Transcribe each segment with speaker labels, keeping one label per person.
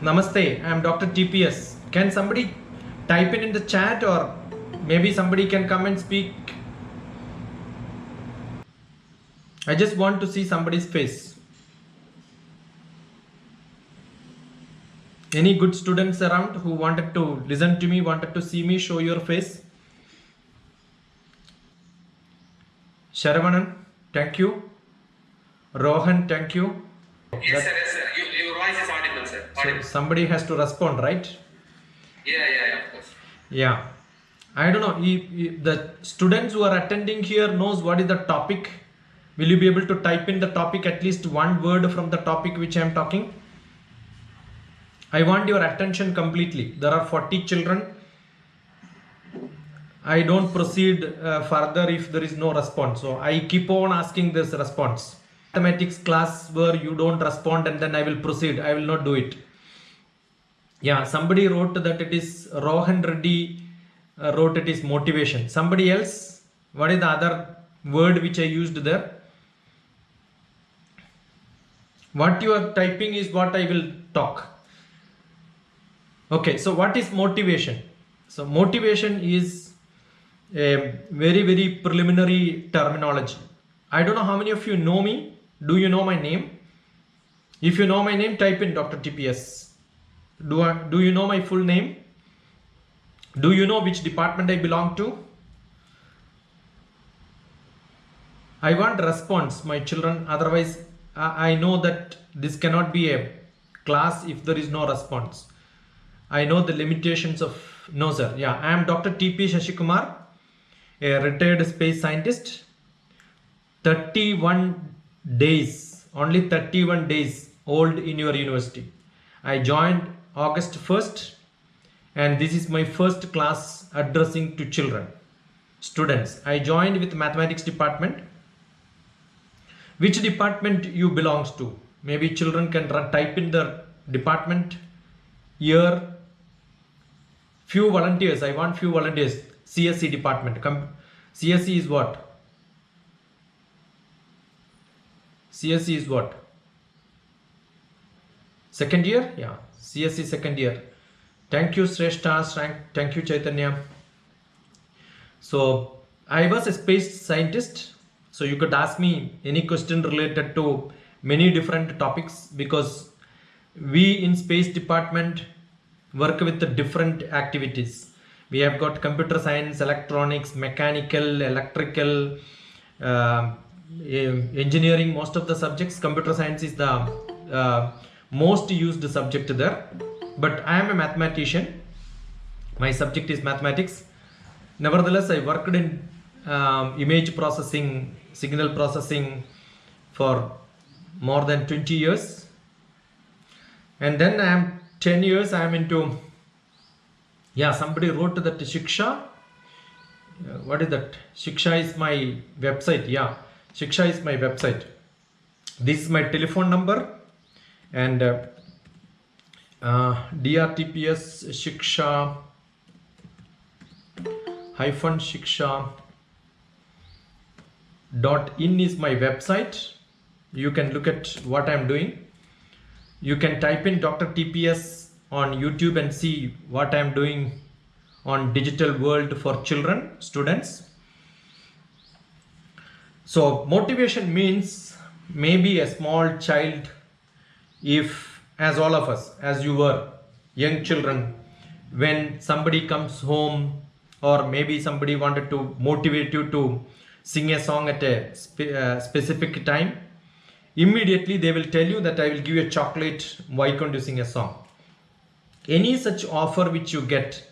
Speaker 1: Namaste, I am DrTPS. Can somebody type in the chat, or maybe somebody can come and speak? I just want to see somebody's face. Any good students around who wanted to listen to me, wanted to see me? Show your face. Sharavanan, thank you. Rohan, thank you.
Speaker 2: Yes, sir. Your voice is audible, sir. Audible.
Speaker 1: So somebody has to respond, right?
Speaker 2: Yeah, of course.
Speaker 1: Yeah. I don't know if the students who are attending here knows what is the topic. Will you be able to type in the topic, at least one word from the topic which I am talking? I want your attention completely. There are 40 children. I don't proceed further if there is no response. So I keep on asking this response. Mathematics class where you don't respond and then I will proceed. I will not do it. Yeah, somebody wrote that it is Rohan Reddy wrote it is motivation. Somebody else, what is the other word which I used there? What you are typing is what I will talk. Okay, so what is motivation? So motivation is a very preliminary terminology. I don't know how many of you know me. Do you know my name? If you know my name, type in DrTPS. Do you know my full name? Do you know which department I belong to? I want response, my children. Otherwise, I know that this cannot be a class if there is no response. I know the limitations of no sir. Yeah, I am Dr. T.P. Shashikumar, a retired space scientist. 31 days, only 31 days old in your university. I joined August 1st and this is my first class addressing to children, students. I joined with mathematics department. Which department you belongs to? Maybe children can type in the department, year. Few volunteers, I want few volunteers. CSE department. CSE is what? CSE is what? Second year? Yeah, CSE second year. Thank you Shrestha, thank you Chaitanya. So I was a space scientist. So you could ask me any question related to many different topics, because we in space department work with the different activities. We have got computer science, electronics, mechanical, electrical, engineering, most of the subjects. Computer science is the most used subject there. But I am a mathematician. My subject is mathematics. Nevertheless, I worked in image processing, signal processing for more than 20 years. And then I am 10 years I am into, yeah, somebody wrote that Shiksha. What is that? Shiksha is my website. Yeah, Shiksha is my website. This is my telephone number, and DrTPS Shiksha -shiksha.in is my website. You can look at what I am doing. You can type in DrTPS on YouTube and see what I am doing on digital world for children, students. So motivation means maybe a small child, if as all of us, as you were young children, when somebody comes home, or maybe somebody wanted to motivate you to sing a song at a specific time, immediately they will tell you that I will give you a chocolate, why can't you sing a song? Any such offer which you get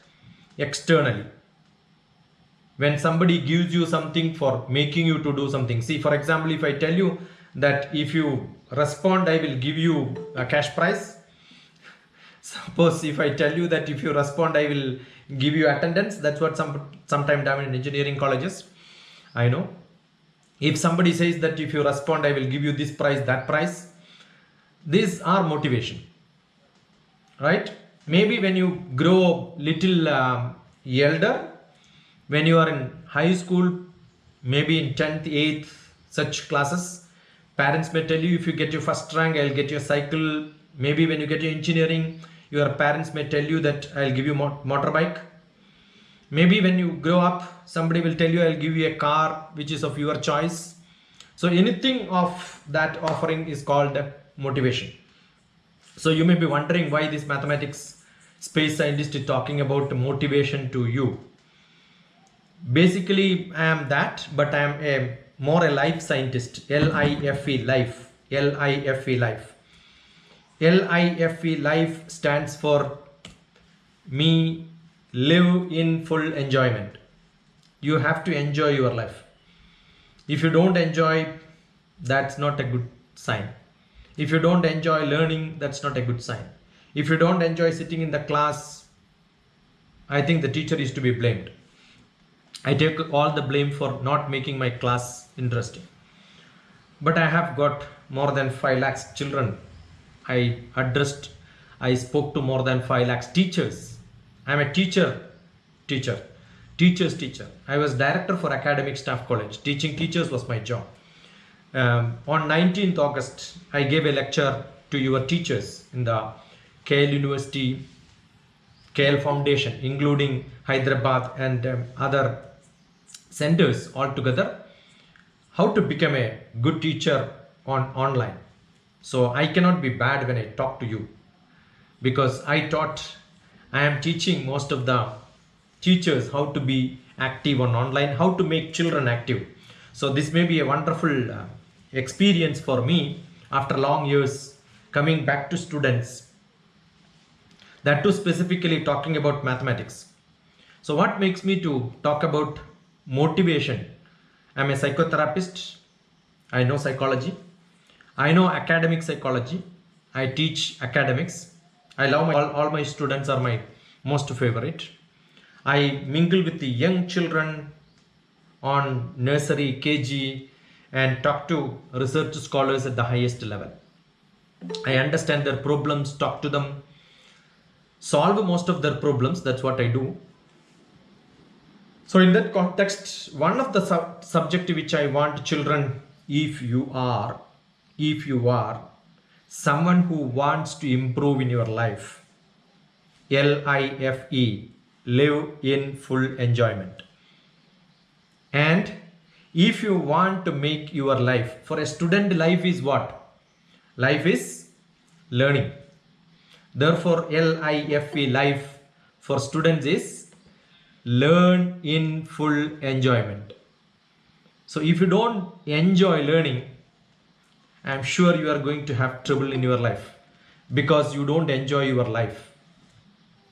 Speaker 1: externally, when somebody gives you something for making you to do something. See, for example, if I tell you that if you respond, I will give you a cash prize. Suppose if I tell you that if you respond, I will give you attendance. That's what sometime done in engineering colleges. I know. If somebody says that if you respond, I will give you this prize, that prize. These are motivation, right? Maybe when you grow little elder, when you are in high school, maybe in 10th, 8th, such classes, parents may tell you if you get your first rank, I'll get your cycle. Maybe when you get your engineering, Your parents may tell you that I'll give you motorbike. Maybe when you grow up, somebody will tell you I'll give you a car which is of your choice. So anything of that offering is called motivation. So you may be wondering why this mathematics space scientist is talking about motivation to you. Basically, I am that, but I am more a life scientist. L-I-F-E, life. L-I-F-E, life. L-I-F-E, life stands for me live in full enjoyment. You have to enjoy your life. If you don't enjoy, that's not a good sign. If you don't enjoy learning, that's not a good sign. If you don't enjoy sitting in the class, I think the teacher is to be blamed. I take all the blame for not making my class interesting. But I have got more than 5 lakhs children. I spoke to more than 5 lakhs teachers. I'm a teacher's teacher. I was director for academic staff college. Teaching teachers was my job. On 19th August, I gave a lecture to your teachers in the KL University, KL Foundation, including Hyderabad and other centers altogether, how to become a good teacher online. So I cannot be bad when I talk to you, because I am teaching most of the teachers how to be active on online, how to make children active. So this may be a wonderful experience for me after long years coming back to students, that too specifically talking about mathematics. So what makes me to talk about motivation? I'm a psychotherapist. I know psychology. I know academic psychology. I teach academics. I love all my students are my most favorite. I mingle with the young children on nursery, KG, and talk to research scholars at the highest level. I understand their problems, talk to them, solve most of their problems. That's what I do. So in that context, one of the subject which I want children, if you are someone who wants to improve in your life, L-I-F-E, live in full enjoyment. And if you want to make your life, for a student, life is what? Life is learning. Therefore, L-I-F-E, life for students is learn in full enjoyment. So if you don't enjoy learning, I'm sure you are going to have trouble in your life, because you don't enjoy your life.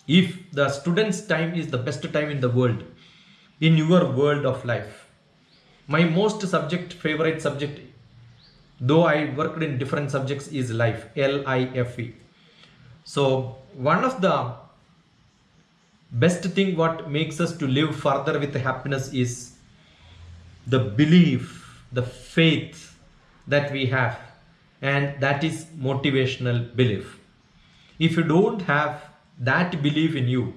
Speaker 1: If the student's time is the best time in the world, in your world of life, my most favorite subject, though I worked in different subjects, is life, L-I-F-E. So one of the best thing what makes us to live further with happiness is the belief, the faith that we have, and that is motivational belief. If you don't have that belief in you,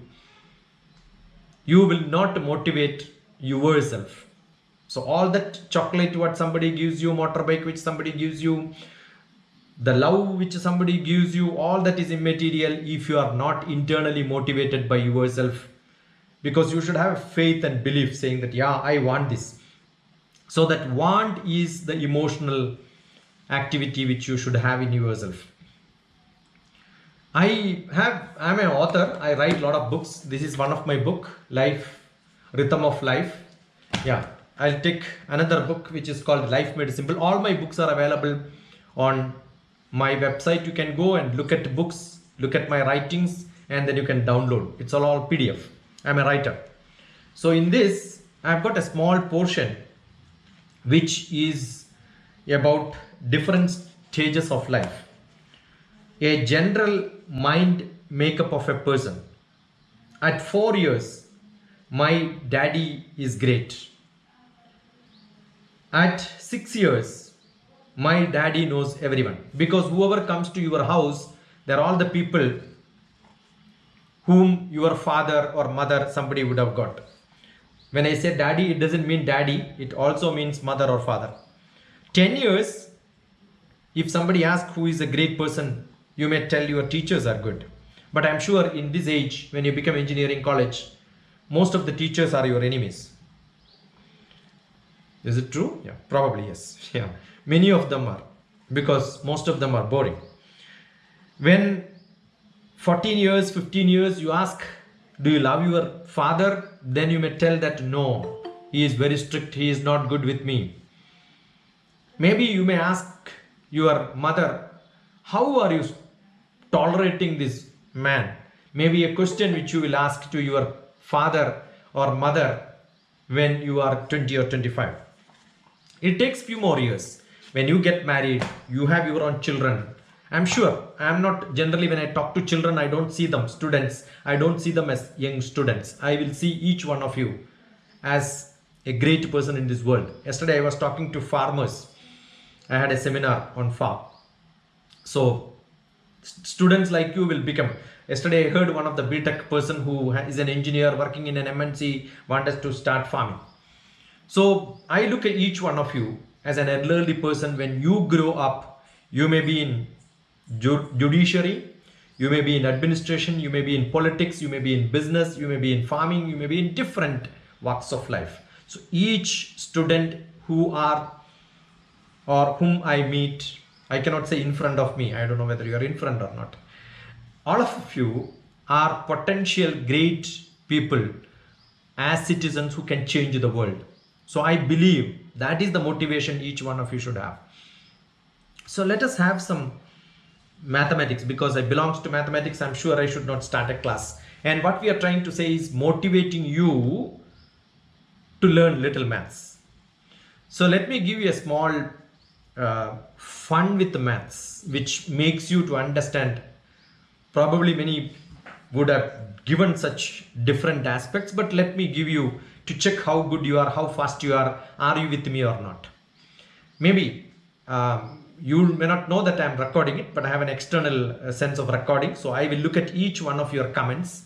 Speaker 1: you will not motivate yourself. So all that chocolate what somebody gives you, motorbike which somebody gives you, the love which somebody gives you, all that is immaterial if you are not internally motivated by yourself. Because you should have faith and belief saying that, yeah, I want this. So that want is the emotional activity which you should have in yourself. I'm an author. I write a lot of books. This is one of my book, Life, Rhythm of Life. Yeah, I'll take another book which is called Life Made Simple. All my books are available on my website. You can go and look at books, look at my writings, and then you can download. It's all PDF. I'm a writer. So in this, I've got a small portion which is about different stages of life. A general mind makeup of a person. At 4 years, my daddy is great. At 6 years, my daddy knows everyone, because whoever comes to your house, they're all the people whom your father or mother, somebody would have got. When I say daddy, it doesn't mean daddy, it also means mother or father. 10 years, if somebody asks who is a great person, you may tell your teachers are good. But I'm sure in this age, when you become engineering college, most of the teachers are your enemies. Is it true? Yeah, probably yes. Yeah, many of them are, because most of them are boring. When 14 years, 15 years, you ask, do you love your father? Then you may tell that no, he is very strict, he is not good with me. Maybe you may ask your mother, how are you tolerating this man? Maybe a question which you will ask to your father or mother when you are 20 or 25. It takes few more years. When you get married, you have your own children. I'm sure, I'm not generally, when I talk to children, I don't see them students. I don't see them as young students. I will see each one of you as a great person in this world. Yesterday I was talking to farmers. I had a seminar on farm. So students like you will become. Yesterday I heard one of the BTech person who is an engineer working in an MNC wanted to start farming. So I look at each one of you as an elderly person. When you grow up, you may be in judiciary, you may be in administration, you may be in politics, you may be in business, you may be in farming, you may be in different walks of life. So each student who are or whom I meet, I cannot say in front of me, I don't know whether you are in front or not. All of you are potential great people as citizens who can change the world. So I believe that is the motivation each one of you should have. So let us have some mathematics, because I belongs to mathematics. I'm sure I should not start a class. And what we are trying to say is motivating you to learn little maths. So let me give you a small fun with the maths, which makes you to understand. Probably many would have given such different aspects, but let me give you to check how good you are, how fast you are you with me or not? Maybe you may not know that I'm recording it, but I have an external sense of recording. So I will look at each one of your comments,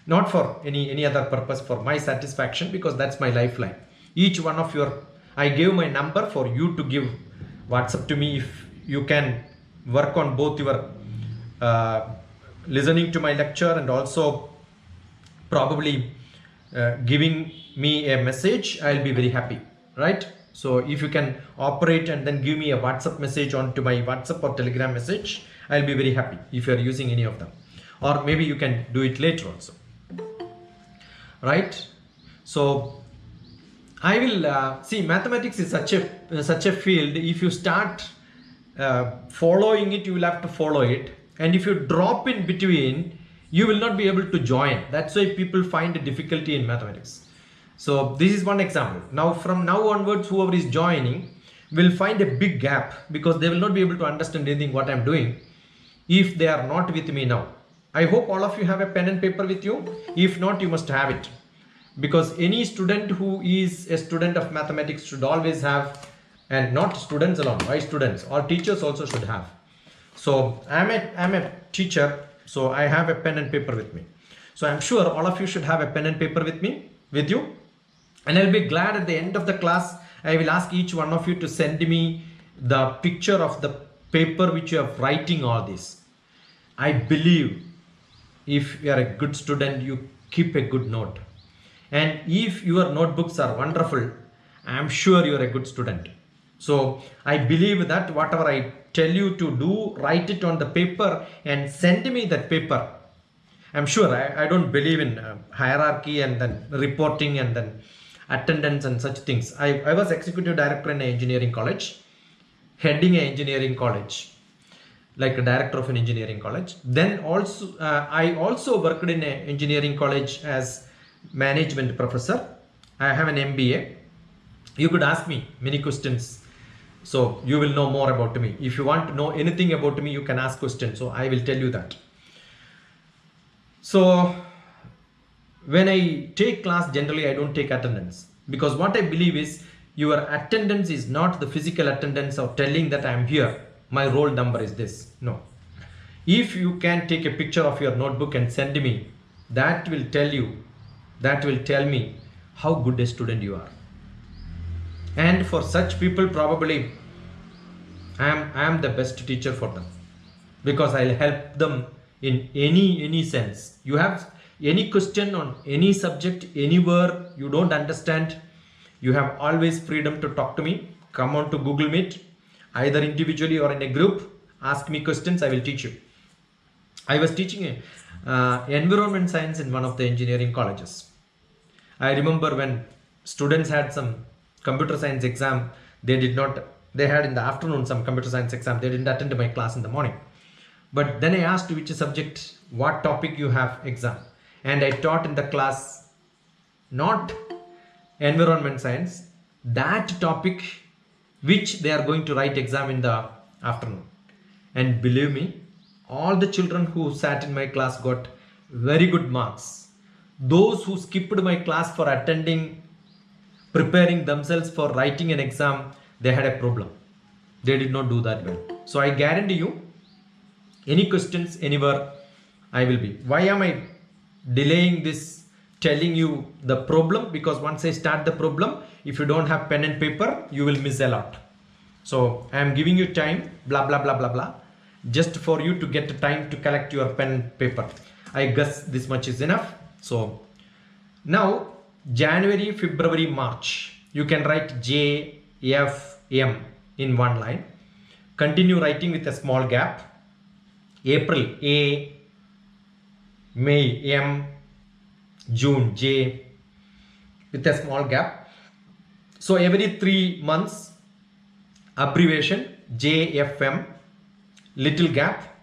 Speaker 1: not for any other purpose, for my satisfaction, because that's my lifeline. Each one of your, I gave my number for you to give WhatsApp to me. If you can work on both your listening to my lecture and also probably giving me a message, I'll be very happy, right? So if you can operate and then give me a WhatsApp message onto my WhatsApp or Telegram message, I'll be very happy if you're using any of them. Or maybe you can do it later also, right? So I will see, mathematics is such a field. If you start following it, you will have to follow it, and if you drop in between, you will not be able to join. That's why people find a difficulty in mathematics. So this is one example. Now from now onwards, whoever is joining will find a big gap, because they will not be able to understand anything what I'm doing if they are not with me now. I hope all of you have a pen and paper with you. If not, you must have it, because any student who is a student of mathematics should always have, and not students alone, why students or teachers also should have. So I'm a teacher, so I have a pen and paper with me. So I'm sure all of you should have a pen and paper with you. And I'll be glad at the end of the class, I will ask each one of you to send me the picture of the paper which you are writing all this. I believe if you are a good student, you keep a good note. And if your notebooks are wonderful, I'm sure you are a good student. So I believe that whatever I tell you to do, write it on the paper and send me that paper. I'm sure I don't believe in hierarchy and then reporting and then attendance and such things. I was executive director in an engineering college, heading an engineering college, like a director of an engineering college. Then also I also worked in an engineering college as management professor. I have an MBA. You could ask me many questions, so you will know more about me. If you want to know anything about me, you can ask questions, so I will tell you that. So when I take class, generally I don't take attendance, because what I believe is your attendance is not the physical attendance of telling that I am here, my roll number is this. No. If you can take a picture of your notebook and send me, that will tell me how good a student you are. And for such people, probably I am the best teacher for them, because I'll help them in any sense. You have any question on any subject, anywhere you don't understand, you have always freedom to talk to me. Come on to Google Meet, either individually or in a group. Ask me questions, I will teach you. I was teaching environment science in one of the engineering colleges. I remember when students had some computer science exam, they had in the afternoon some computer science exam, they didn't attend my class in the morning. But then I asked which subject, what topic you have exam. And I taught in the class, not environment science, that topic which they are going to write exam in the afternoon. And believe me, all the children who sat in my class got very good marks. Those who skipped my class for preparing themselves for writing an exam, they had a problem. They did not do that well. So I guarantee you, any questions anywhere, I will be. Why am I delaying this, telling you the problem? Because once I start the problem, if you don't have pen and paper, you will miss a lot. So I am giving you time, blah, blah, blah, blah, blah, just for you to get the time to collect your pen and paper. I guess this much is enough. So now January, February, March, you can write J, F, M in one line. Continue writing with a small gap. April, A, May, M, June, J, with a small gap. So every 3 months, abbreviation J, F, M, little gap,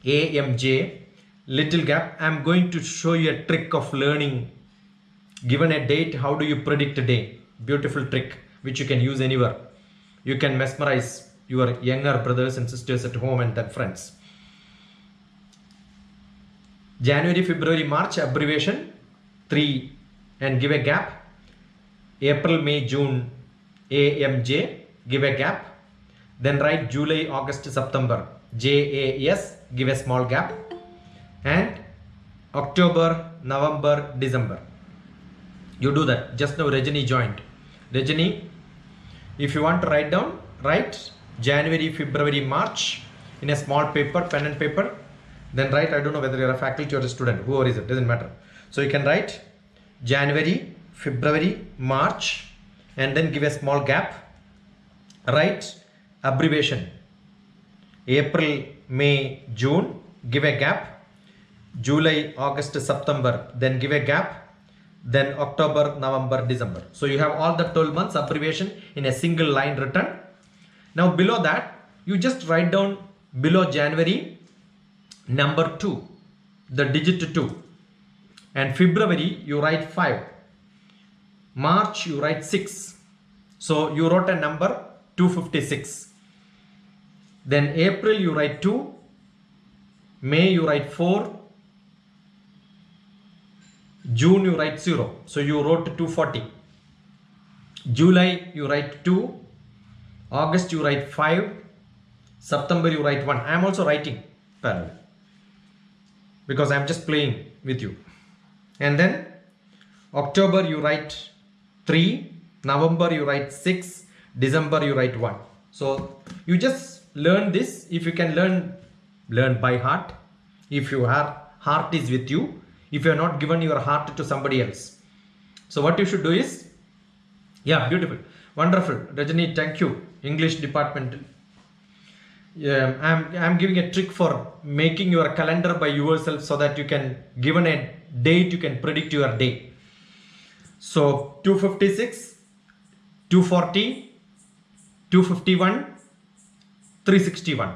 Speaker 1: A, M, J, little gap. I'm going to show you a trick of learning. Given a date, how do you predict a day? Beautiful trick which you can use anywhere. You can mesmerize your younger brothers and sisters at home and their friends. January, February, March, abbreviation 3 and give a gap. April, May, June, A, M, J, give a gap. Then write July, August, September, J, A, S, give a small gap. And October, November, December. You do that. Just now Rajani joined. Rajani, if you want to write down, write January, February, March in a small paper, pen and paper. Then write, I don't know whether you're a faculty or a student, whoever is it, doesn't matter. So you can write January, February, March, and then give a small gap. Write abbreviation April, May, June, give a gap. July, August, September, then give a gap. Then October, November, December. So you have all the 12 months abbreviation in a single line written. Now below that, you just write down below January, number 2, the digit 2. And February, you write 5. March, you write 6. So you wrote a number 256. Then April, you write 2. May, you write 4. June, you write 0. So you wrote 240. July, you write 2. August, you write 5. September, you write 1. I am also writing parallel, because I am just playing with you. And then October, you write 3. November, you write 6. December, you write 1. So you just learn this. If you can learn by heart. If your heart is with you. If you are not given your heart to somebody else. So what you should do is, yeah, beautiful, wonderful. Rajani, thank you. English department. I'm giving a trick for making your calendar by yourself, so that you can, given a date, you can predict your day. So 256, 240, 251, 361.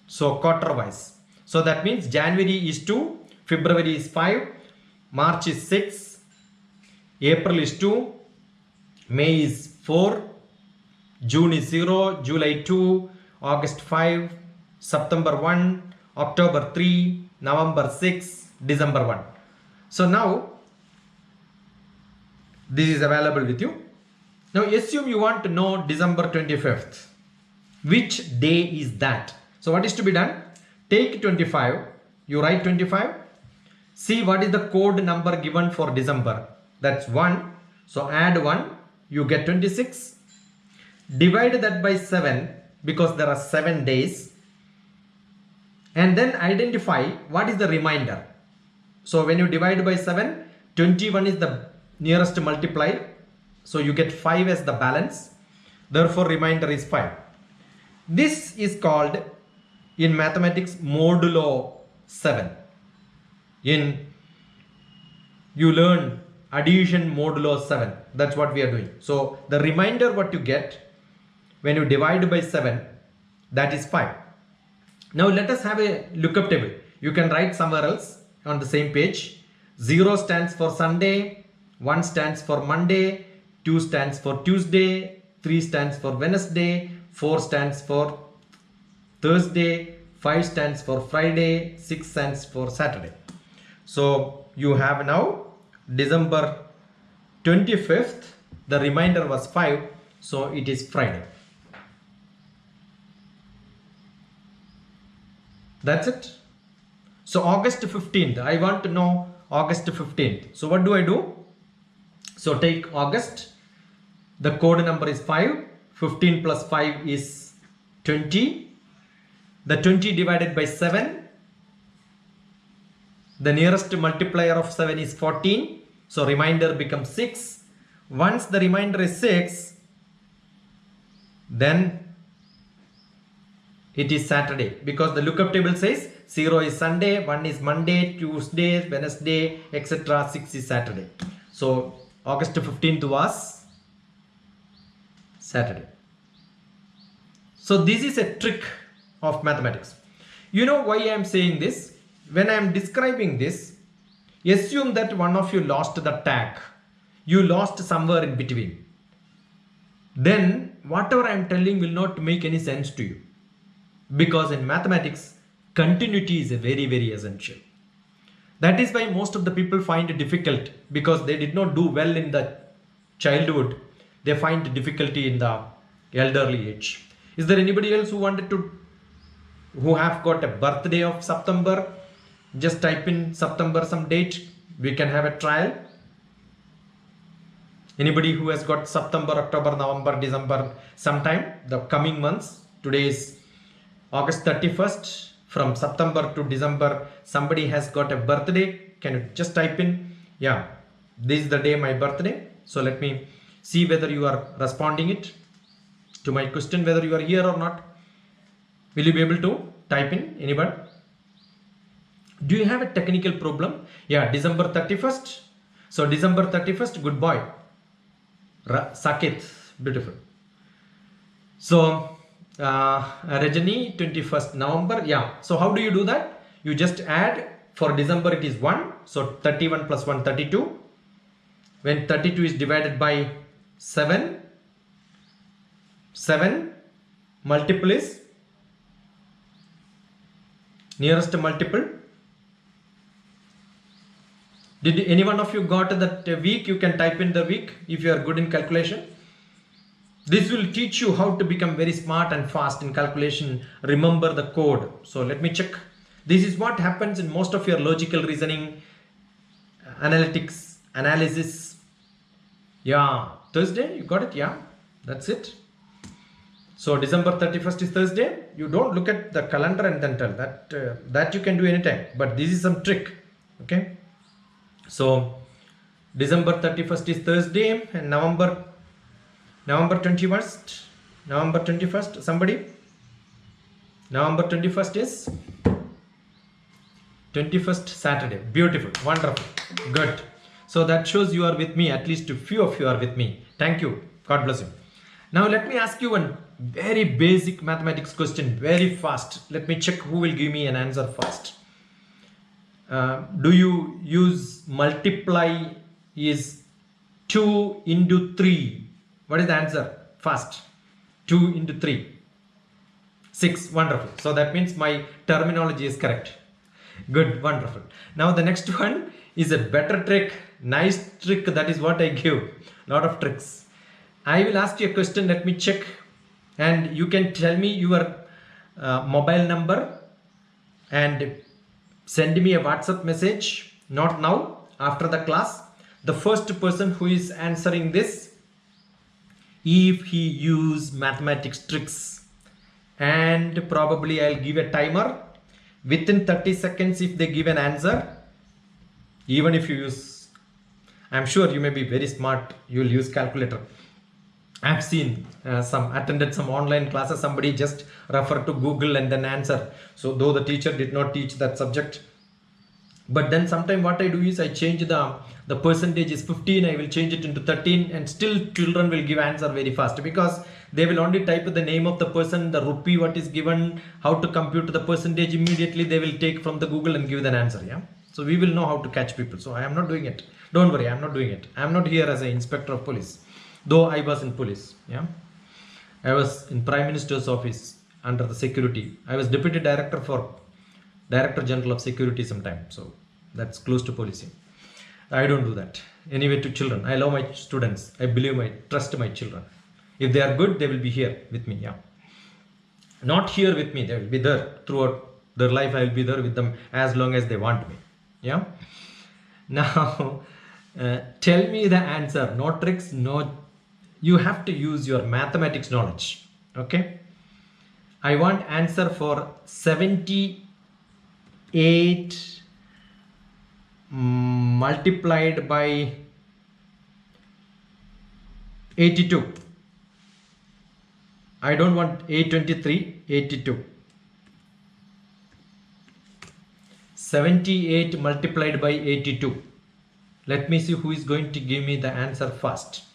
Speaker 1: So quarter wise. So that means January is 2, February is 5, March is 6, April is 2, May is 4, June is 0, July 2, August 5, September 1, October 3, November 6, December 1. So now this is available with you. Now assume you want to know December 25th. Which day is that? So what is to be done? Take 25, you write 25. See what is the code number given for December. That's 1. So add 1, you get 26. Divide that by 7, because there are 7 days. and then identify what is the remainder. So when you divide by 7, 21 is the nearest multiply. So you get 5 as the balance. Therefore, remainder is 5. This is called in mathematics modulo 7. You learn addition modulo 7. That's what we are doing. So the remainder what you get when you divide by 7, that is 5. Now let us have a lookup table. You can write somewhere else on the same page. 0 stands for Sunday, 1 stands for Monday, 2 stands for Tuesday, 3 stands for Wednesday, 4 stands for Thursday, 5 stands for Friday, 6 stands for Saturday. So you have now December 25th, the remainder was 5, so it is Friday. That's it. So August 15th, I want to know August 15th. So what do I do? So take August, the code number is 5, 15 plus 5 is 20. The 20 divided by 7, the nearest multiplier of 7 is 14. So remainder becomes 6. Once the remainder is 6, then it is Saturday, because the lookup table says 0 is Sunday, 1 is Monday, Tuesday, Wednesday, etc. 6 is Saturday. So August 15th was Saturday. So this is a trick of mathematics. You know why I am saying this? When I am describing this, assume that one of you lost the tag. You lost somewhere in between. Then whatever I am telling will not make any sense to you. Because in mathematics, continuity is a very, very essential. That is why most of the people find it difficult, because they did not do well in the childhood. They find difficulty in the elderly age. Is there anybody else who have got a birthday of September? Just type in September some date. We can have a trial. Anybody who has got September, October, November, December, sometime, the coming months. Today is August 31st. From September to December, somebody has got a birthday. Can you just type in, yeah, this is the day my birthday. So let me see whether you are responding it to my question, whether you are here or not. Will you be able to type in, anybody? Do you have a technical problem? Yeah, December 31st. So December 31st, good boy. Sakit, beautiful. So Rajani, 21st November. Yeah. So how do you do that? You just add, for December it is 1. So 31 plus 1, 32. When 32 is divided by 7, 7 multiple is nearest multiple. Did any one of you got that week? You can type in the week if you are good in calculation. This will teach you how to become very smart and fast in calculation. Remember the code. So let me check. This is what happens in most of your logical reasoning, analytics, analysis. Yeah, Thursday, you got it? Yeah, that's it. So December 31st is Thursday. You don't look at the calendar and then tell that. That you can do anytime. But this is some trick. Okay. So December 31st is Thursday, and November 21st, somebody? November 21st is 21st Saturday. Beautiful, wonderful, good. So that shows you are with me, at least a few of you are with me. Thank you, God bless you. Now let me ask you one very basic mathematics question, very fast. Let me check who will give me an answer fast. Do you use multiply is 2 into 3? What is the answer? Fast. 2 into 3. 6. Wonderful. So that means my terminology is correct. Good. Wonderful. Now the next one is a better trick. Nice trick. That is what I give. Lot of tricks. I will ask you a question. Let me check. And you can tell me your mobile number and send me a WhatsApp message. Not now. After the class. The first person who is answering this, if he use mathematics tricks, and probably I'll give a timer. within 30 seconds if they give an answer, even if you use, I'm sure you may be very smart, you'll use calculator. I've seen attended some online classes, somebody just refer to Google and then answer. So though the teacher did not teach that subject, but then sometime what I do is I change the percentage is 15, I will change it into 13, and still children will give answer very fast, because they will only type the name of the person, the rupee what is given, how to compute the percentage, immediately they will take from the Google and give an answer. Yeah, so we will know how to catch people. So I am not doing it, don't worry, I am not doing it. I am not here as an inspector of police, though I was in police. Yeah, I was in Prime Minister's office under the security. I was deputy director for Director General of Security sometime, so that's close to policing. I don't do that. Anyway, to children, I love my students. I trust my children. If they are good, they will be here with me. Yeah, not here with me, they will be there throughout their life. I will be there with them as long as they want me. Yeah. Now, tell me the answer. No tricks. No, you have to use your mathematics knowledge. Okay. I want answer for 78 multiplied by 82. I don't want 823, 82. 78 multiplied by 82. Let me see who is going to give me the answer first.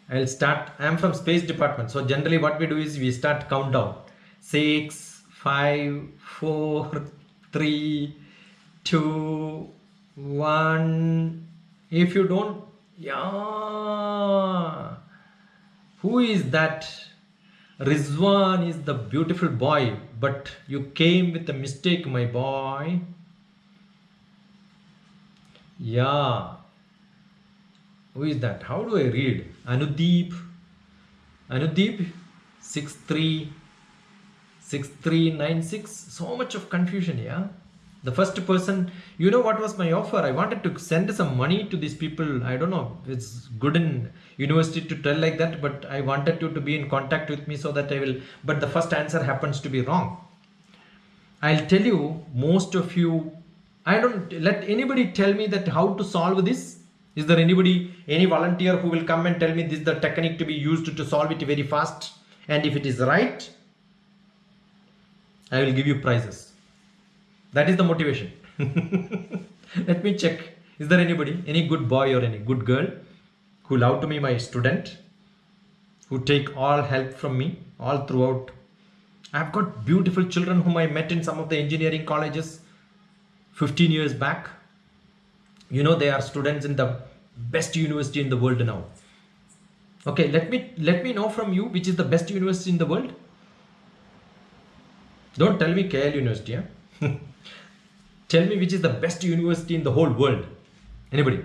Speaker 1: I'll start. I am from space department, so generally what we do is we start countdown. 6, 5, 4, 3, 2, 1. If you don't, yeah, who is that? Rizwan is the beautiful boy, but you came with a mistake, my boy. Yeah, who is that? How do I read? Anudeep 636396. So much of confusion. Yeah, the first person, you know what was my offer? I wanted to send some money to these people. I don't know, it's good in university to tell like that, but I wanted you to be in contact with me so that I will, but the first answer happens to be wrong. I'll tell you, most of you, I don't let anybody tell me that how to solve this. Is there anybody, any volunteer who will come and tell me this is the technique to be used to solve it very fast? And if it is right, I will give you prizes. That is the motivation. Let me check. Is there anybody, any good boy or any good girl who love to be my student, who take all help from me all throughout? I've got beautiful children whom I met in some of the engineering colleges 15 years back. You know, they are students in the best university in the world now. Okay, let me know from you which is the best university in the world. Don't tell me KL University. Yeah? Tell me which is the best university in the whole world. Anybody?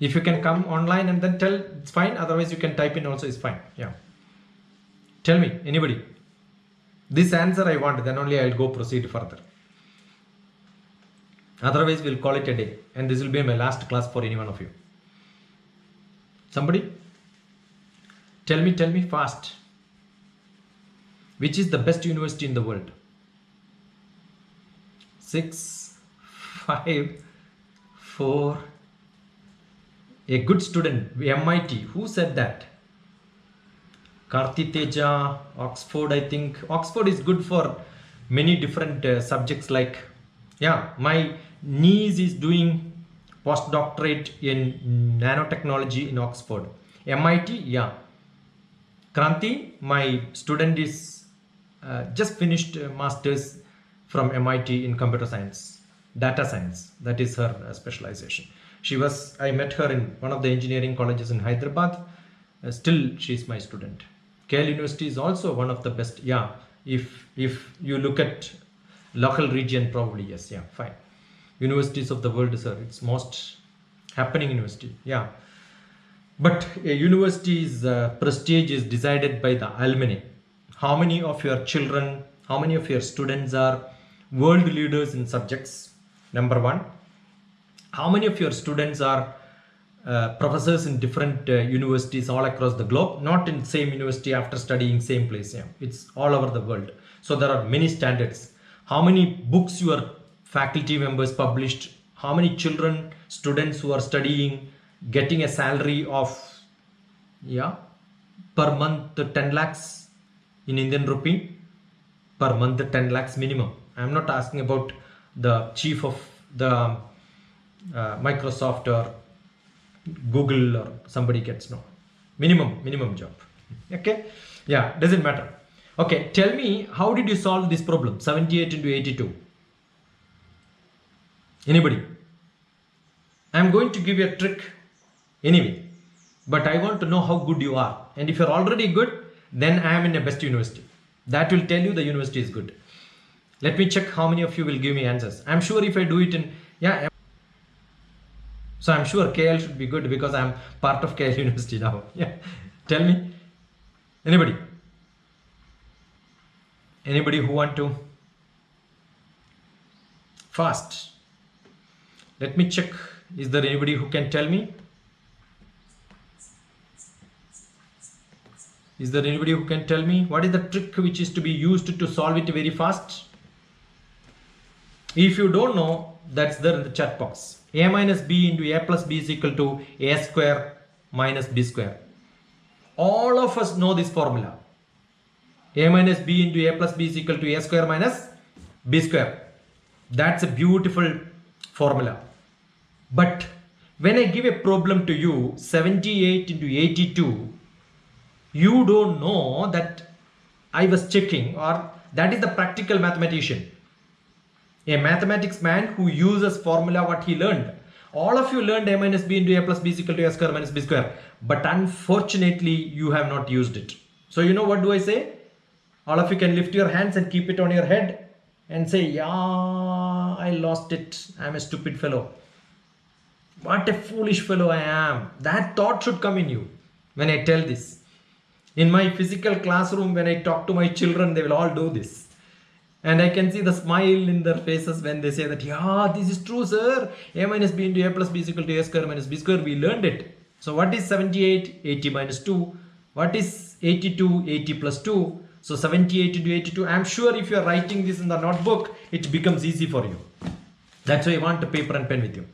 Speaker 1: If you can come online and then tell, it's fine. Otherwise you can type in also, is fine. Yeah. Tell me, anybody. This answer I want, then only I will go proceed further. Otherwise we'll call it a day, and this will be my last class for any one of you. Somebody? Tell me fast. Which is the best university in the world? 6, 5, 4. A good student, MIT. Who said that? Karthi Teja, Oxford, I think. Oxford is good for many different subjects like, yeah, my niece is doing postdoctorate in nanotechnology in Oxford. MIT, yeah. Kranti, my student is just finished master's from MIT in computer science, data science. That is her specialization. I met her in one of the engineering colleges in Hyderabad. Still, she's my student. KL University is also one of the best. Yeah, if you look at local region, probably yes. Yeah, fine. Universities of the world, sir, it's most happening university. Yeah, but a university's prestige is decided by the alumni. How many of your children, how many of your students are world leaders in subjects? Number one. How many of your students are professors in different universities all across the globe, not in same university after studying same place. Yeah. It's all over the world. So there are many standards. How many books your faculty members published, how many children, students who are studying, getting a salary of, yeah, per month 10 lakhs in Indian rupee, per month 10 lakhs minimum. I'm not asking about the chief of the Microsoft or Google or somebody gets, no, minimum job. Okay, yeah, doesn't matter. Okay, tell me, how did you solve this problem? 78 into 82. Anybody? I'm going to give you a trick anyway, but I want to know how good you are. And if you're already good, then I am in the best university. That will tell you the university is good. Let me check how many of you will give me answers. I'm sure if I do it in, yeah. So I'm sure KL should be good because I'm part of KL University now. Yeah. Tell me. Anybody? Anybody who want to? Fast. Let me check. Is there anybody who can tell me? Is there anybody who can tell me what is the trick which is to be used to solve it very fast? If you don't know, that's there in the chat box. A minus b into a plus b is equal to a square minus b square. All of us know this formula. A minus b into a plus b is equal to a square minus b square. That's a beautiful formula. But when I give a problem to you, 78 into 82, you don't know that I was checking, or that is the practical mathematician. A mathematics man who uses formula what he learned. All of you learned a minus b into a plus b is equal to a square minus b square. But unfortunately, you have not used it. So you know what do I say? All of you can lift your hands and keep it on your head and say, yeah, I lost it. I'm a stupid fellow. What a foolish fellow I am. That thought should come in you when I tell this. In my physical classroom, when I talk to my children, they will all do this. And I can see the smile in their faces when they say that, yeah, this is true, sir. A minus b into a plus b is equal to a square minus b square. We learned it. So what is 78? 80 minus 2. What is 82? 80 plus 2. So 78 into 82. I'm sure if you are writing this in the notebook, it becomes easy for you. That's why I want a paper and pen with you.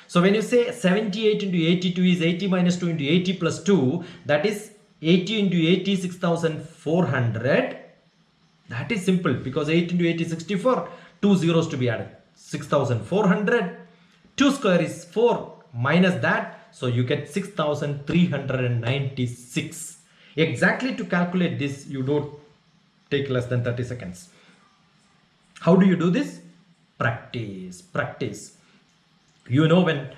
Speaker 1: So when you say 78 into 82 is 80 minus 2 into 80 plus 2, that is 80 into 80 6,400. That is simple because 8 into 8 is 64. 2 zeros to be added. 6,400. 2 square is 4 minus that. So you get 6,396. Exactly to calculate this, you don't take less than 30 seconds. How do you do this? Practice. Practice. You know, when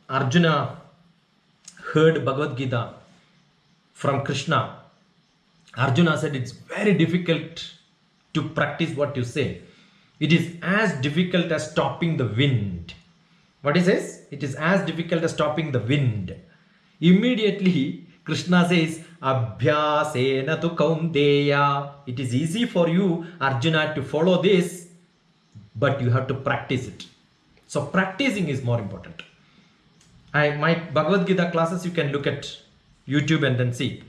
Speaker 1: Arjuna heard Bhagavad Gita from Krishna, Arjuna said it's very difficult to practice what you say. It is as difficult as stopping the wind. What he says? It is as difficult as stopping the wind. Immediately, Krishna says, Abhyasena tu kaunteya. It is easy for you, Arjuna, to follow this, but you have to practice it. So practicing is more important. My Bhagavad Gita classes, you can look at YouTube and then see.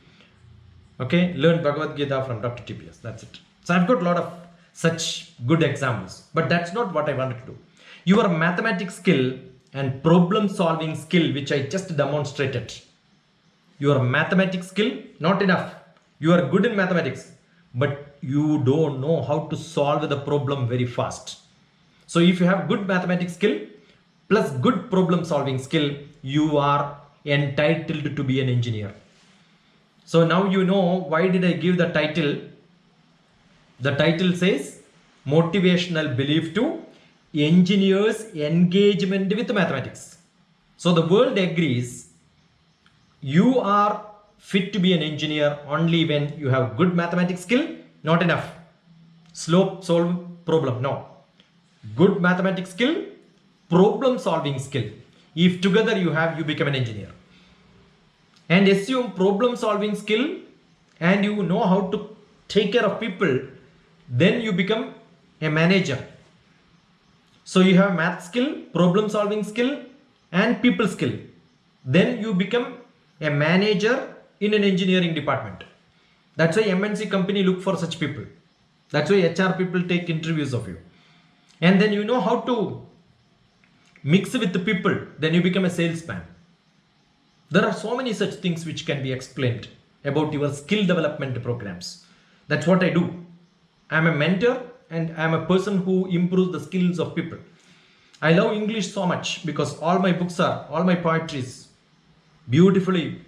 Speaker 1: Okay, learn Bhagavad Gita from DrTPS. That's it. So I've got a lot of such good examples, but that's not what I wanted to do. Your mathematics skill and problem solving skill, which I just demonstrated. Your mathematics skill, not enough. You are good in mathematics, but you don't know how to solve the problem very fast. So if you have good mathematics skill plus good problem solving skill, you are entitled to be an engineer. So now you know why did I give the title. The title says motivational belief to engineers' engagement with mathematics. So the world agrees you are fit to be an engineer only when you have good mathematics skill, not enough. Slow solve problem, no. Good mathematics skill, problem solving skill. If together you have, you become an engineer. And assume problem solving skill and you know how to take care of people, then you become a manager. So you have math skill, problem solving skill and people skill. then you become a manager in an engineering department. That's why MNC company look for such people. That's why HR people take interviews of you. And then you know how to mix with the people, then you become a salesman. There are so many such things which can be explained about your skill development programs. That's what I do. I'm a mentor and I'm a person who improves the skills of people. I love English so much because all my poetry is beautifully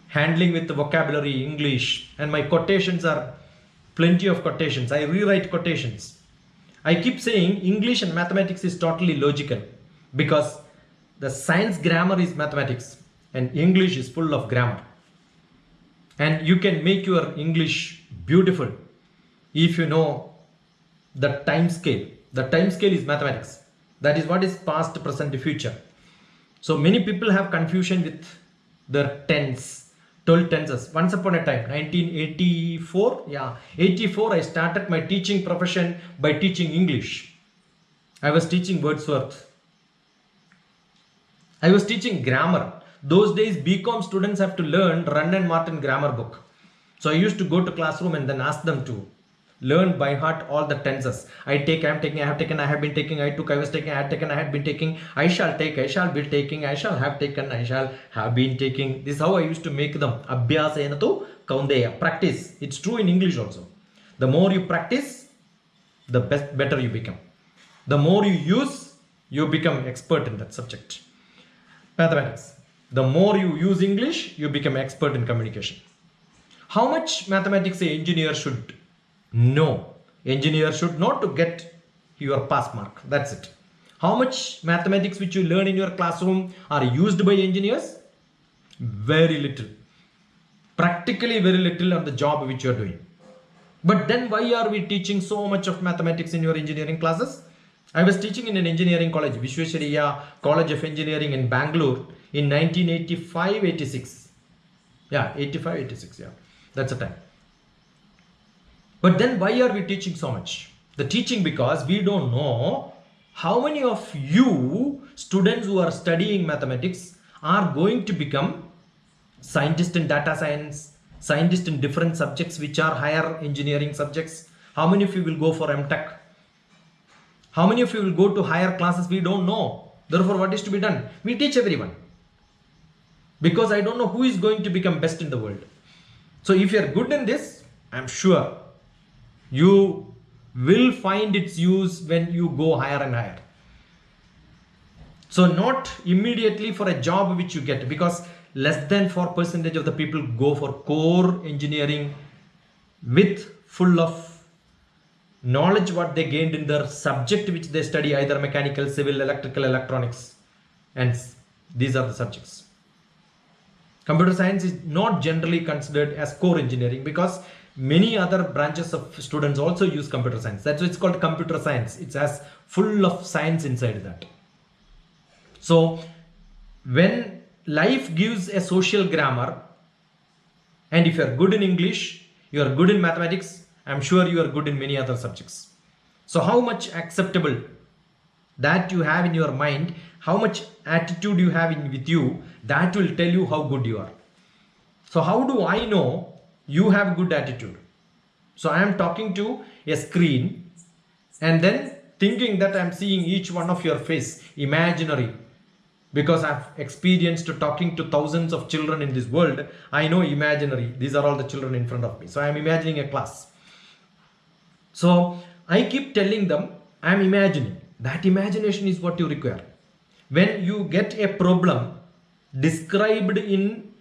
Speaker 1: handling with the vocabulary English, and my quotations are plenty of quotations. I rewrite quotations. I keep saying English and mathematics is totally logical because the science grammar is mathematics and English is full of grammar. And you can make your English beautiful if you know the time scale. The time scale is mathematics. That is what is past, present, future. So many people have confusion with their tense, 12 tenses. Once upon a time, 1984, I started my teaching profession by teaching English. I was teaching Wordsworth. I was teaching grammar. Those days, BCom students have to learn Run and Martin grammar book. So I used to go to classroom and then ask them to learn by heart all the tenses. I take, I am taking, I have taken, I have been taking, I took, I was taking, I had taken, I had been taking, I shall take, I shall be taking, I shall have taken, I shall have been taking. This is how I used to make them. Abhyasa enatu kaundeya. Practice. It's true in English also. The more you practice, the better you become. The more you use, you become expert in that subject. Mathematics. The more you use English, you become expert in communication. How much mathematics an engineer should know? Engineer should know to get your pass mark. That's it. How much mathematics which you learn in your classroom are used by engineers? Very little. Practically very little on the job which you are doing. But then why are we teaching so much of mathematics in your engineering classes? I was teaching in an engineering college, Vishwesvaraya College of Engineering in Bangalore in 1985-86. Yeah, 85-86, yeah. That's the time. But then why are we teaching so much? The teaching because we don't know how many of you students who are studying mathematics are going to become scientists in data science, scientists in different subjects which are higher engineering subjects. How many of you will go for MTech? How many of you will go to higher classes? We don't know. Therefore, what is to be done? We teach everyone. Because I don't know who is going to become best in the world. So if you are good in this, I'm sure you will find its use when you go higher and higher. So not immediately for a job which you get, because less than 4% of the people go for core engineering with full of knowledge what they gained in their subject which they study, either mechanical, civil, electrical, electronics, and these are the subjects. Computer science is not generally considered as core engineering because many other branches of students also use computer science. That's why it's called computer science. It's as full of science inside that. So when life gives a social grammar, and if you are good in English, you are good in mathematics, I'm sure you are good in many other subjects. So how much acceptable that you have in your mind, how much attitude you have with you, that will tell you how good you are. So how do I know you have good attitude? So I am talking to a screen and then thinking that I'm seeing each one of your face, imaginary. Because I've experienced talking to thousands of children in this world, I know imaginary. These are all the children in front of me. So I'm imagining a class. So I keep telling them, I'm imagining. That imagination is what you require. When you get a problem described in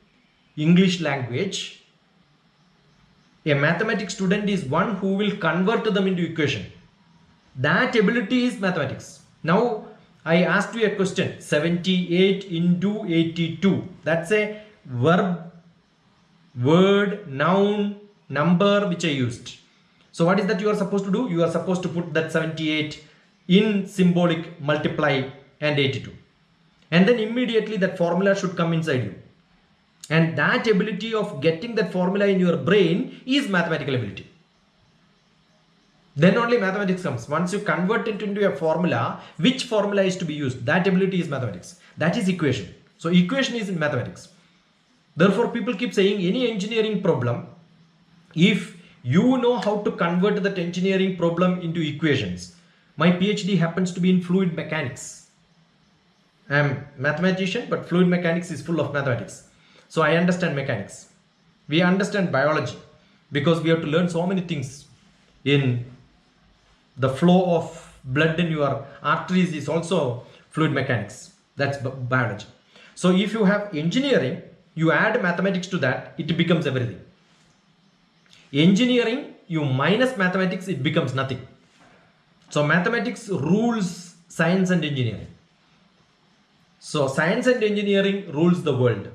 Speaker 1: English language, a mathematics student is one who will convert them into equation. That ability is mathematics. Now, I asked you a question, 78 into 82. That's a verb, word, noun, number which I used. So what is that you are supposed to do? You are supposed to put that 78 in symbolic multiply and 82. And then immediately that formula should come inside you. And that ability of getting that formula in your brain is mathematical ability. Then only mathematics comes. Once you convert it into a formula, which formula is to be used? That ability is mathematics. That is equation. So equation is in mathematics. Therefore, people keep saying any engineering problem, if you know how to convert that engineering problem into equations. My PhD happens to be in fluid mechanics. I am a mathematician, but fluid mechanics is full of mathematics. So I understand mechanics. We understand biology because we have to learn so many things in the flow of blood in your arteries is also fluid mechanics. That's biology. So if you have engineering, you add mathematics to that, it becomes everything. Engineering, you minus mathematics, it becomes nothing. So mathematics rules science and engineering. So science and engineering rules the world.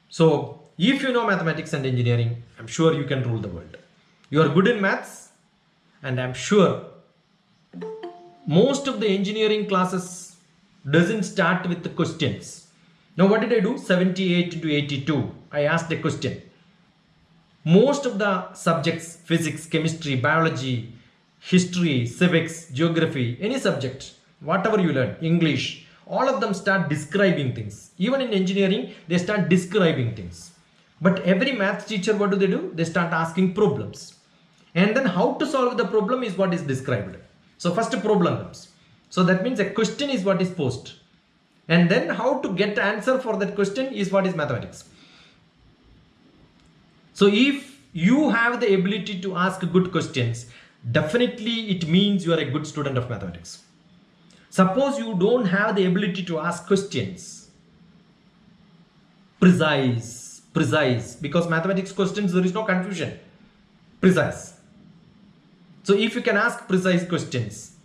Speaker 1: So if you know mathematics and engineering, I'm sure you can rule the world. You are good in maths, and I'm sure most of the engineering classes doesn't start with the questions. Now what did I do? 78 to 82. I asked a question. Most of the subjects, physics, chemistry, biology, history, civics, geography, any subject, whatever you learn, English, all of them start describing things. Even in engineering, they start describing things. But every math teacher, what do? They start asking problems. And then how to solve the problem is what is described. So first problem comes. So that means a question is what is posed. And then how to get answer for that question is what is mathematics. So if you have the ability to ask good questions, definitely it means you are a good student of mathematics. Suppose you don't have the ability to ask questions, precise, because mathematics questions, there is no confusion, precise. So if you can ask precise questions,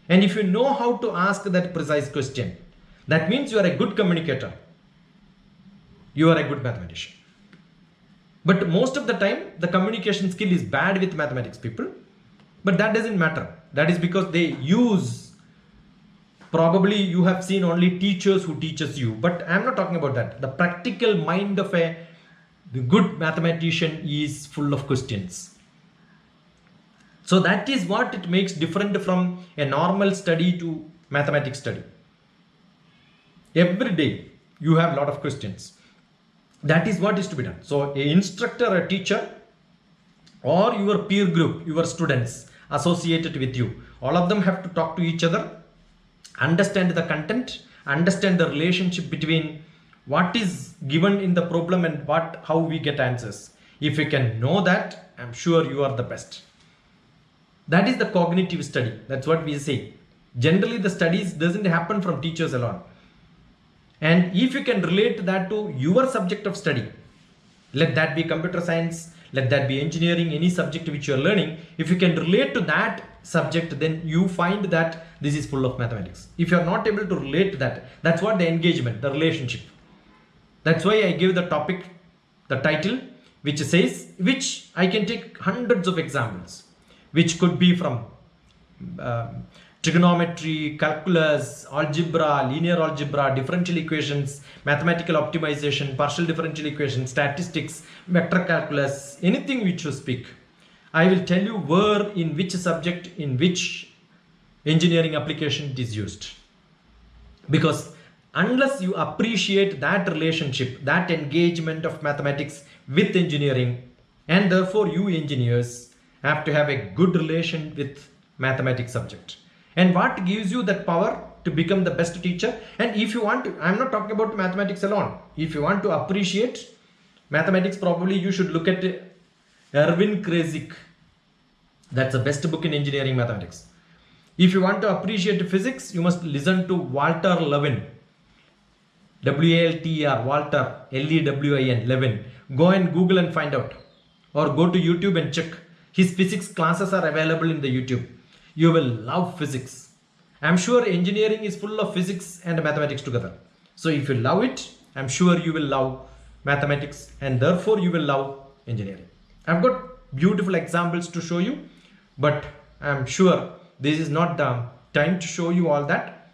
Speaker 1: and if you know how to ask that precise question, that means you are a good communicator. You are a good mathematician. But most of the time, the communication skill is bad with mathematics people. But that doesn't matter. That is because they use, probably you have seen only teachers who teaches you. But I'm not talking about that. The practical mind of a good mathematician is full of questions. So that is what it makes different from a normal study to mathematics study. Every day you have a lot of questions. That is what is to be done. So an instructor, a teacher, or your peer group, your students associated with you, all of them have to talk to each other, understand the content, understand the relationship between what is given in the problem and how we get answers. If you can know that, I'm sure you are the best. That is the cognitive study. That's what we say. Generally, the studies doesn't happen from teachers alone. And if you can relate that to your subject of study, let that be computer science, let that be engineering, any subject which you are learning, if you can relate to that subject, then you find that this is full of mathematics. If you are not able to relate to that, that's what the engagement, the relationship. That's why I give the topic, the title, which says, which I can take hundreds of examples, which could be from trigonometry, calculus, algebra, linear algebra, differential equations, mathematical optimization, partial differential equations, statistics, vector calculus, anything which you speak. I will tell you where, in which subject, in which engineering application it is used. Because unless you appreciate that relationship, that engagement of mathematics with engineering, and therefore you engineers have to have a good relation with mathematics subject. And what gives you that power to become the best teacher? And if you want to, I'm not talking about mathematics alone. If you want to appreciate mathematics, probably you should look at Erwin Kreyszig. That's the best book in engineering mathematics. If you want to appreciate physics, you must listen to Walter Lewin. W-A-L-T-E-R, Walter, L-E-W-I-N, Lewin. Go and Google and find out. Or go to YouTube and check. His physics classes are available in the YouTube. You will love physics. I'm sure engineering is full of physics and mathematics together. So if you love it, I'm sure you will love mathematics, and therefore you will love engineering. I've got beautiful examples to show you, but I'm sure this is not the time to show you all that.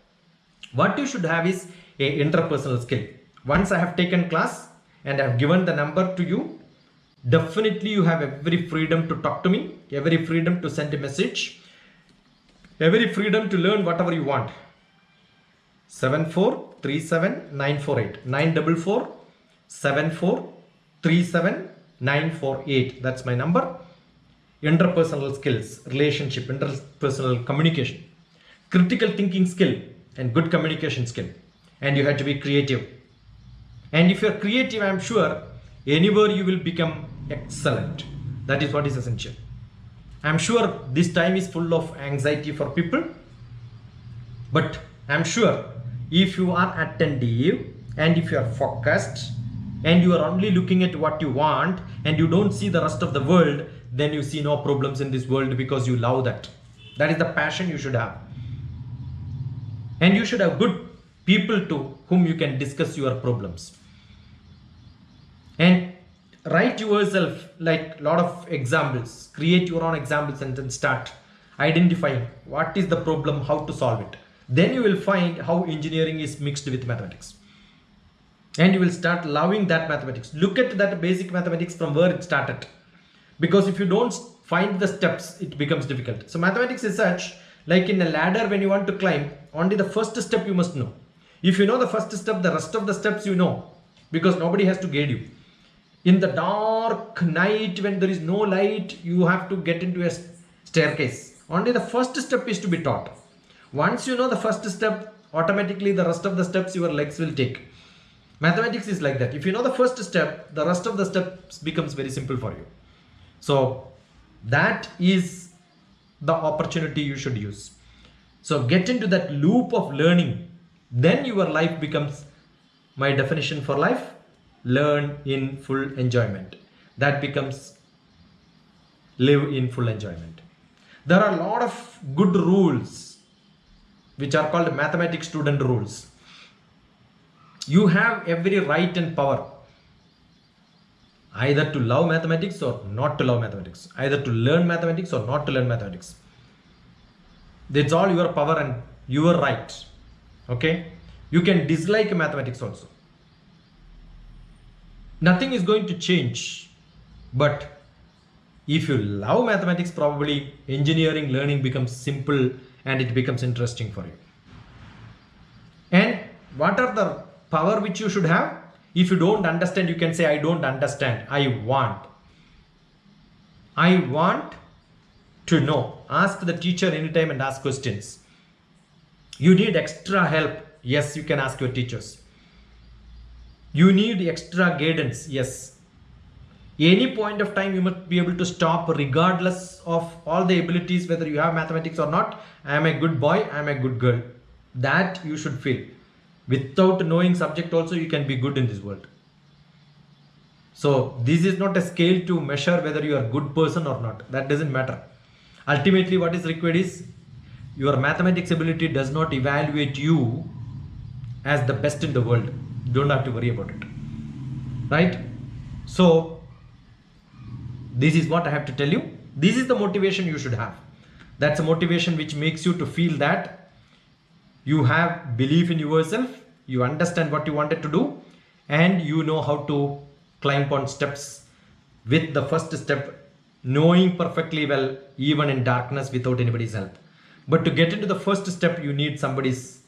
Speaker 1: What you should have is a interpersonal skill. Once I have taken class and I have given the number to you, definitely you have every freedom to talk to me, every freedom to send a message, every freedom to learn whatever you want. 74 944-37948. 944-37948. That's my number. Interpersonal skills, relationship, interpersonal communication, critical thinking skill, and good communication skill. And you have to be creative. And if you're creative, I'm sure anywhere you will become excellent. That is what is essential. I'm sure this time is full of anxiety for people, but I'm sure if you are attentive and if you are focused and you are only looking at what you want and you don't see the rest of the world, then you see no problems in this world because you love that. That is the passion you should have. And you should have good people to whom you can discuss your problems. And write yourself like a lot of examples, create your own examples and then start identifying what is the problem, how to solve it. Then you will find how engineering is mixed with mathematics. And you will start loving that mathematics. Look at that basic mathematics from where it started. Because if you don't find the steps, it becomes difficult. So mathematics is such, like in a ladder when you want to climb, only the first step you must know. If you know the first step, the rest of the steps you know, because nobody has to guide you. In the dark night when there is no light, you have to get into a staircase. Only the first step is to be taught. Once you know the first step, automatically the rest of the steps your legs will take. Mathematics is like that. If you know the first step, the rest of the steps becomes very simple for you. So that is the opportunity you should use. So get into that loop of learning. Then your life becomes, my definition for life, learn in full enjoyment. That becomes live in full enjoyment. There are a lot of good rules which are called mathematics student rules. You have every right and power either to love mathematics or not to love mathematics, either to learn mathematics or not to learn mathematics. It's all your power and your right. Okay, you can dislike mathematics also. Nothing is going to change, but if you love mathematics, probably engineering learning becomes simple and it becomes interesting for you. And what are the power which you should have? If you don't understand, you can say, I don't understand. I want to know. Ask the teacher anytime and ask questions. You need extra help. Yes, you can ask your teachers. You need extra guidance. Yes. Any point of time, you must be able to stop regardless of all the abilities, whether you have mathematics or not. I am a good boy. I am a good girl. That you should feel. Without knowing subject also, you can be good in this world. So this is not a scale to measure whether you are a good person or not. That doesn't matter. Ultimately, what is required is your mathematics ability does not evaluate you as the best in the world. Don't have to worry about it. Right? So this is what I have to tell you. This is the motivation you should have. That's a motivation which makes you to feel that you have belief in yourself, you understand what you wanted to do, and you know how to climb on steps with the first step, knowing perfectly well, even in darkness without anybody's help. But to get into the first step, you need somebody's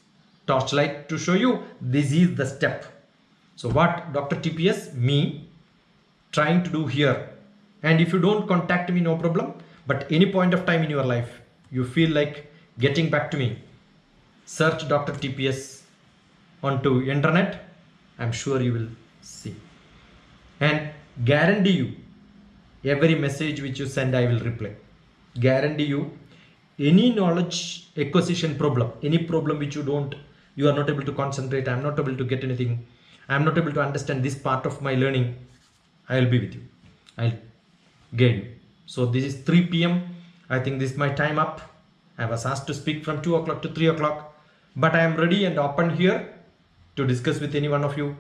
Speaker 1: torchlight to show you this is the step. So what DrTPS, me, trying to do here. And if you don't contact me, no problem. But any point of time in your life, you feel like getting back to me, search DrTPS onto internet. I'm sure you will see. And guarantee you, every message which you send, I will reply. Guarantee you, any knowledge acquisition problem, any problem which you are not able to concentrate, I'm not able to get anything, I'm not able to understand this part of my learning, I will be with you. I'll guide you. So this is 3 p.m. I think this is my time up. I was asked to speak from 2 o'clock to 3 o'clock, but I am ready and open here to discuss with any one of you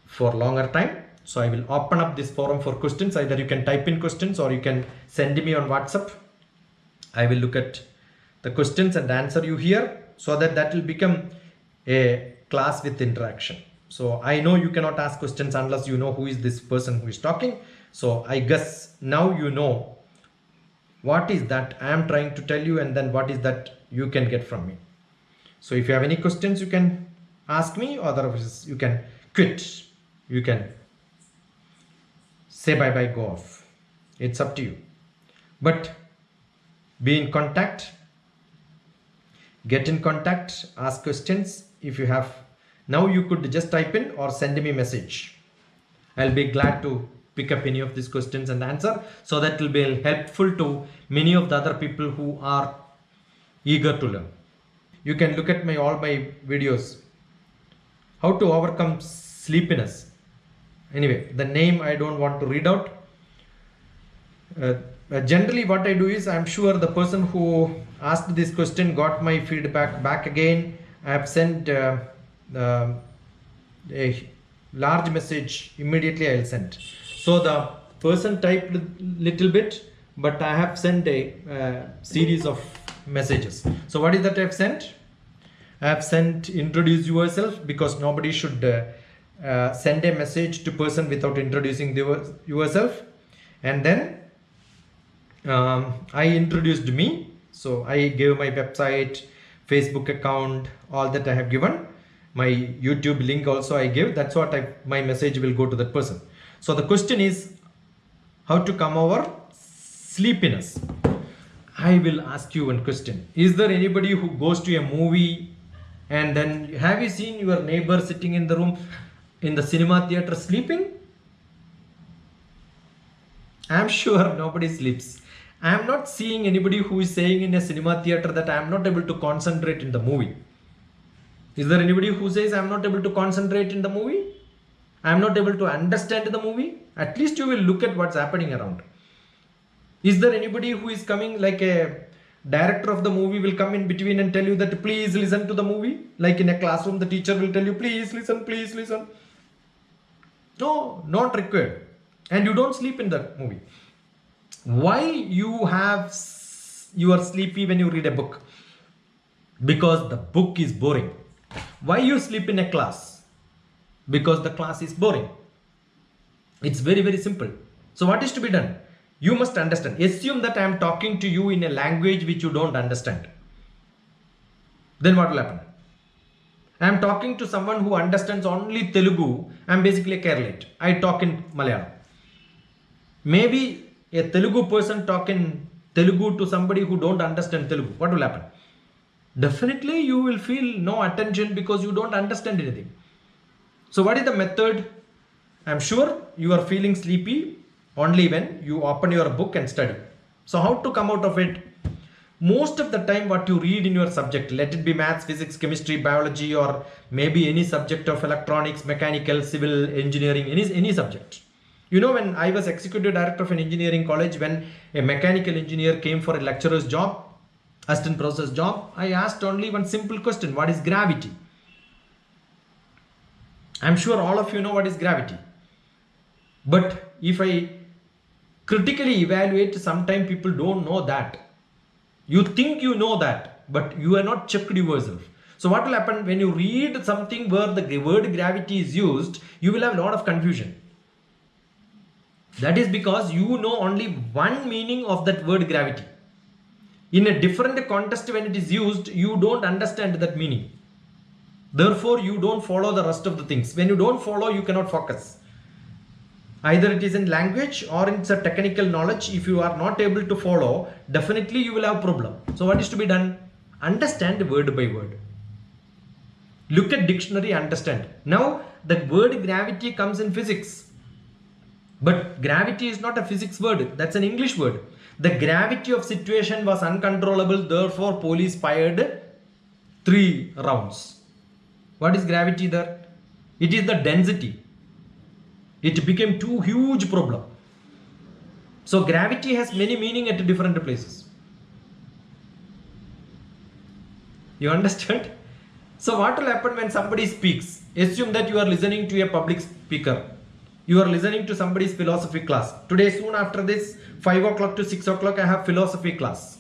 Speaker 1: for longer time. So I will open up this forum for questions. Either you can type in questions or you can send me on WhatsApp. I will look at the questions and answer you here, so that will become a class with interaction. So I know you cannot ask questions unless you know who is this person who is talking. So I guess now you know what is that I am trying to tell you, and then what is that you can get from me. So if you have any questions, you can ask me, or otherwise you can quit. You can say bye bye, go off. It's up to you. But be in contact, get in contact, ask questions if you have. Now you could just type in or send me a message. I'll be glad to pick up any of these questions and answer, so that will be helpful to many of the other people who are eager to learn. You can look at all my videos, how to overcome sleepiness. Anyway, the name I don't want to read out. Generally what I do is, I'm sure the person who asked this question got my feedback back again. I have sent a large message immediately. I'll send. So the person typed little bit, but I have sent a series of messages. So what is that I've sent? I have sent introduce yourself, because nobody should send a message to person without introducing yourself. And then I introduced me. So I gave my website, Facebook account, all that I have given. My YouTube link also I give. That's what my message will go to that person. So the question is how to come over sleepiness. I will ask you one question. Is there anybody who goes to a movie and then have you seen your neighbor sitting in the room in the cinema theater sleeping? I'm sure nobody sleeps. I am not seeing anybody who is saying in a cinema theater that I am not able to concentrate in the movie. Is there anybody who says I am not able to concentrate in the movie? I am not able to understand the movie? At least you will look at what's happening around. Is there anybody who is coming, like a director of the movie will come in between and tell you that please listen to the movie? Like in a classroom, the teacher will tell you please listen, please listen. No, not required. And you don't sleep in the movie. Why you are sleepy when you read a book? Because the book is boring. Why you sleep in a class? Because the class is boring. It's very, very simple. So what is to be done? You must understand. Assume that I am talking to you in a language which you don't understand. Then what will happen? I am talking to someone who understands only Telugu. I am basically a Kerala. I talk in Malayalam. Maybe a Telugu person talk in Telugu to somebody who don't understand Telugu. What will happen? Definitely you will feel no attention because you don't understand anything. So what is the method? I am sure you are feeling sleepy only when you open your book and study. So how to come out of it? Most of the time what you read in your subject, let it be maths, physics, chemistry, biology, or maybe any subject of electronics, mechanical, civil engineering, any subject. You know, when I was executive director of an engineering college, when a mechanical engineer came for a lecturer's job, assistant professor's job, I asked only one simple question: what is gravity? I'm sure all of you know what is gravity. But if I critically evaluate, sometimes people don't know that. You think you know that, but you are not checked yourself. So what will happen when you read something where the word gravity is used, you will have a lot of confusion. That is because you know only one meaning of that word gravity. In a different context when it is used, you don't understand that meaning. Therefore, you don't follow the rest of the things. When you don't follow, you cannot focus. Either it is in language or it's a technical knowledge. If you are not able to follow, definitely you will have problem. So what is to be done? Understand word by word. Look at dictionary, understand. Now the word gravity comes in physics. But gravity is not a physics word. That's an English word. The gravity of situation was uncontrollable. Therefore, police fired 3 rounds. What is gravity there? It is the density. It became too huge problem. So gravity has many meaning at different places. You understand? So what will happen when somebody speaks? Assume that you are listening to a public speaker. You are listening to somebody's philosophy class. Today, soon after this, 5 o'clock to 6 o'clock, I have philosophy class.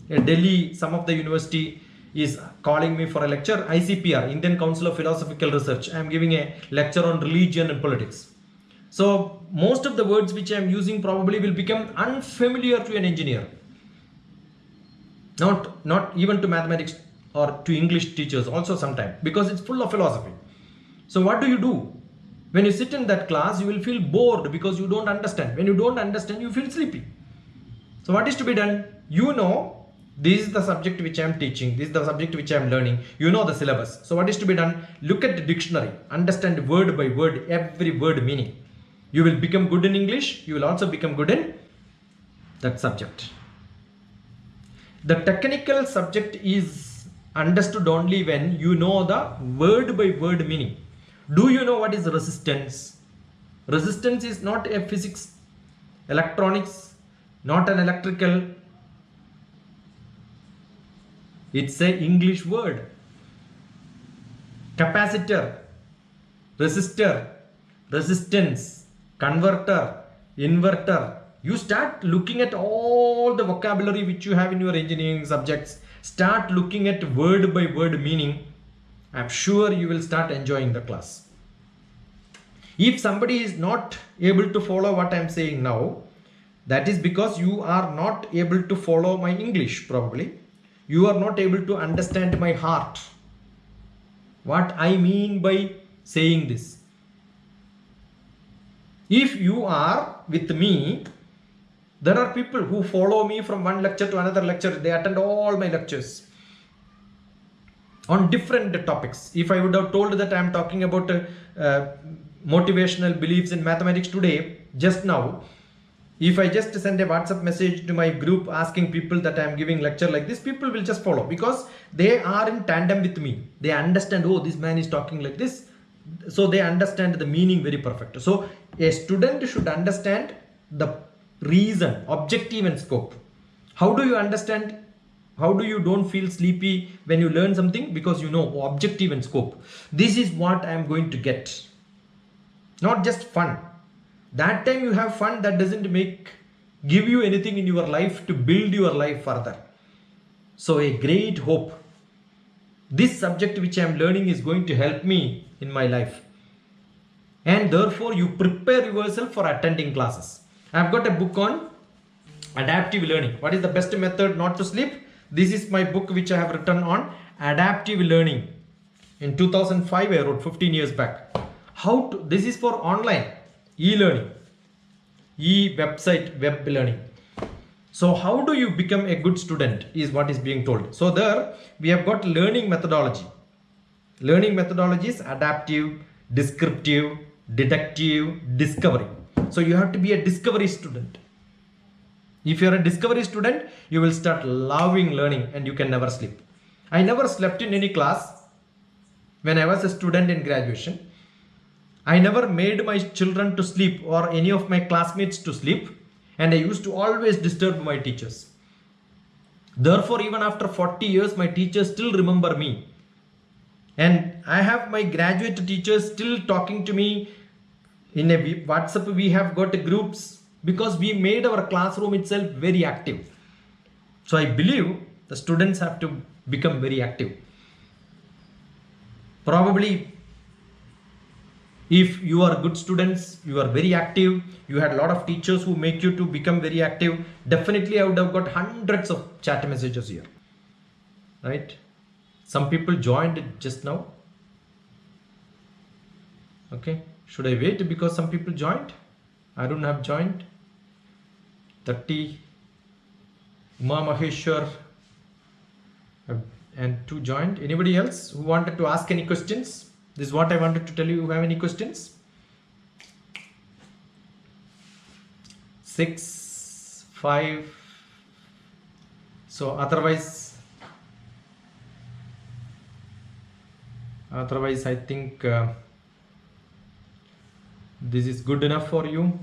Speaker 1: In Delhi, some of the university is calling me for a lecture. ICPR, Indian Council of Philosophical Research. I am giving a lecture on religion and politics. So most of the words which I am using probably will become unfamiliar to an engineer. Not even to mathematics or to English teachers also sometimes, because it's full of philosophy. So what do? When you sit in that class, you will feel bored because you don't understand. When you don't understand, you feel sleepy. So what is to be done? This is the subject which I am teaching. This is the subject which I am learning. You know the syllabus. So what is to be done? Look at the dictionary. Understand word by word, every word meaning. You will become good in English. You will also become good in that subject. The technical subject is understood only when you know the word by word meaning. Do you know what is resistance? Resistance is not a physics, electronics, not an electrical. It's a English word. Capacitor, resistor, resistance, converter, inverter. You start looking at all the vocabulary which you have in your engineering subjects. Start looking at word by word meaning. I'm sure you will start enjoying the class. If somebody is not able to follow what I'm saying now, that is because you are not able to follow my English probably. You are not able to understand my heart. What I mean by saying this. If you are with me, there are people who follow me from one lecture to another lecture. They attend all my lectures on different topics. If I would have told that I am talking about motivational beliefs in mathematics today, just now, if I just send a WhatsApp message to my group asking people that I am giving lecture like this, people will just follow because they are in tandem with me. They understand, oh, this man is talking like this. So they understand the meaning very perfect. So a student should understand the reason, objective and scope. How do you understand? How do you don't feel sleepy when you learn something? Because you know objective and scope. This is what I am going to get. Not just fun. That time you have fun, that doesn't give you anything in your life to build your life further. So a great hope. This subject which I am learning is going to help me in my life. And therefore you prepare yourself for attending classes. I have got a book on adaptive learning. What is the best method not to sleep? This is my book which I have written on adaptive learning. In 2005 I wrote 15 years back. This is for online. E-learning, website, web learning. So how do you become a good student is what is being told. So there we have got learning methodology. Learning methodology is adaptive, descriptive, deductive, discovery. So you have to be a discovery student. If you are a discovery student, you will start loving learning and you can never sleep. I never slept in any class when I was a student in graduation. I never made my children to sleep or any of my classmates to sleep, and I used to always disturb my teachers. Therefore, even after 40 years, my teachers still remember me. And I have my graduate teachers still talking to me in a WhatsApp. We have got groups because we made our classroom itself very active. So I believe the students have to become very active. Probably if you are good students, you are very active, you had a lot of teachers who make you to become very active, definitely I would have got hundreds of chat messages here, right? Some people joined just now. Okay, should I wait because some people joined? I don't have joined. 30, Uma Maheshwar and 2 joined. Anybody else who wanted to ask any questions? This is what I wanted to tell you. You have any questions? 6, 5. So otherwise I think this is good enough for you.